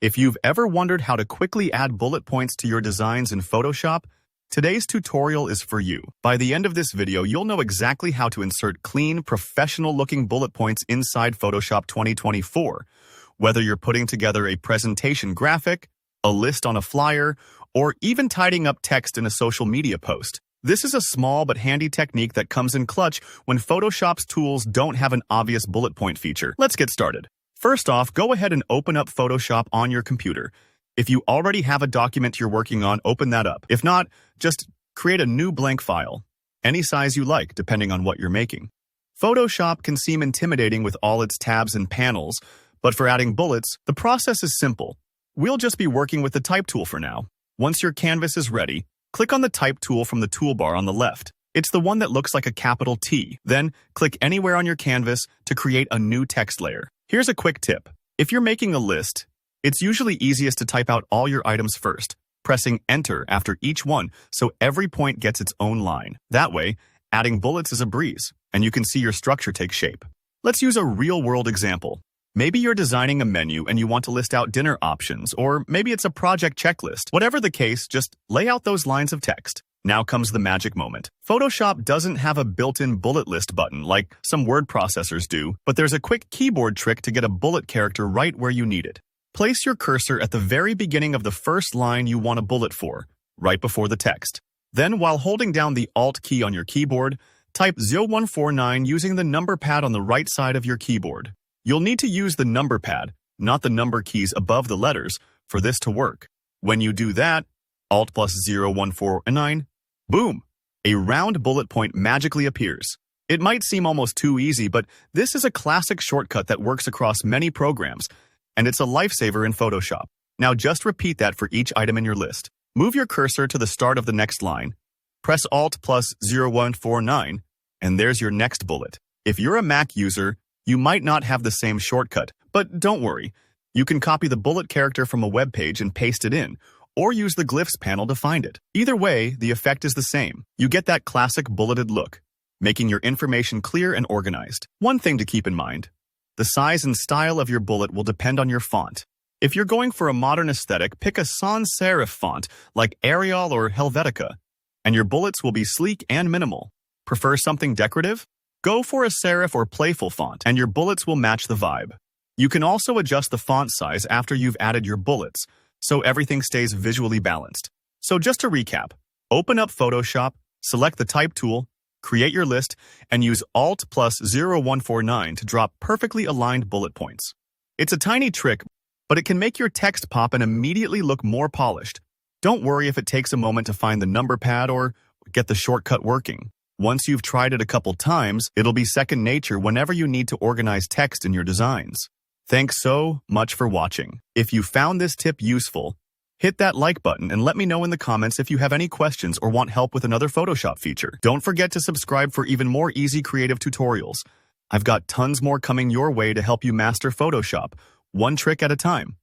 If you've ever wondered how to quickly add bullet points to your designs in Photoshop, today's tutorial is for you. By the end of this video, you'll know exactly how to insert clean, professional-looking bullet points inside Photoshop 2024, whether you're putting together a presentation graphic, a list on a flyer, or even tidying up text in a social media post. This is a small but handy technique that comes in clutch when Photoshop's tools don't have an obvious bullet point feature. Let's get started. First off, go ahead and open up Photoshop on your computer. If you already have a document you're working on, open that up. If not, just create a new blank file, any size you like, depending on what you're making. Photoshop can seem intimidating with all its tabs and panels, but for adding bullets, the process is simple. We'll just be working with the Type tool for now. Once your canvas is ready, click on the Type tool from the toolbar on the left. It's the one that looks like a capital T. Then, click anywhere on your canvas to create a new text layer. Here's a quick tip. If you're making a list, it's usually easiest to type out all your items first, pressing Enter after each one so every point gets its own line. That way, adding bullets is a breeze, and you can see your structure take shape. Let's use a real-world example. Maybe you're designing a menu and you want to list out dinner options, or maybe it's a project checklist. Whatever the case, just lay out those lines of text. Now comes the magic moment. Photoshop doesn't have a built-in bullet list button like some word processors do, but there's a quick keyboard trick to get a bullet character right where you need it. Place your cursor at the very beginning of the first line you want a bullet for, right before the text. Then, while holding down the Alt key on your keyboard, type 0149 using the number pad on the right side of your keyboard. You'll need to use the number pad, not the number keys above the letters, for this to work. When you do that, Alt plus 0149, boom! A round bullet point magically appears. It might seem almost too easy, but this is a classic shortcut that works across many programs, and it's a lifesaver in Photoshop. Now just repeat that for each item in your list. Move your cursor to the start of the next line, press Alt plus 0149, and there's your next bullet. If you're a Mac user, you might not have the same shortcut, but don't worry. You can copy the bullet character from a web page and paste it in, or use the glyphs panel to find it. Either way, the effect is the same. You get that classic bulleted look, making your information clear and organized. One thing to keep in mind, the size and style of your bullet will depend on your font. If you're going for a modern aesthetic, pick a sans serif font like Arial or Helvetica, and your bullets will be sleek and minimal. Prefer something decorative? Go for a serif or playful font, and your bullets will match the vibe. You can also adjust the font size after you've added your bullets, so everything stays visually balanced. So just to recap, open up Photoshop, select the Type tool, create your list, and use Alt plus 0149 to drop perfectly aligned bullet points. It's a tiny trick, but it can make your text pop and immediately look more polished. Don't worry if it takes a moment to find the number pad or get the shortcut working. Once you've tried it a couple times, it'll be second nature whenever you need to organize text in your designs. Thanks so much for watching. If you found this tip useful, hit that like button and let me know in the comments if you have any questions or want help with another Photoshop feature. Don't forget to subscribe for even more easy creative tutorials. I've got tons more coming your way to help you master Photoshop, one trick at a time.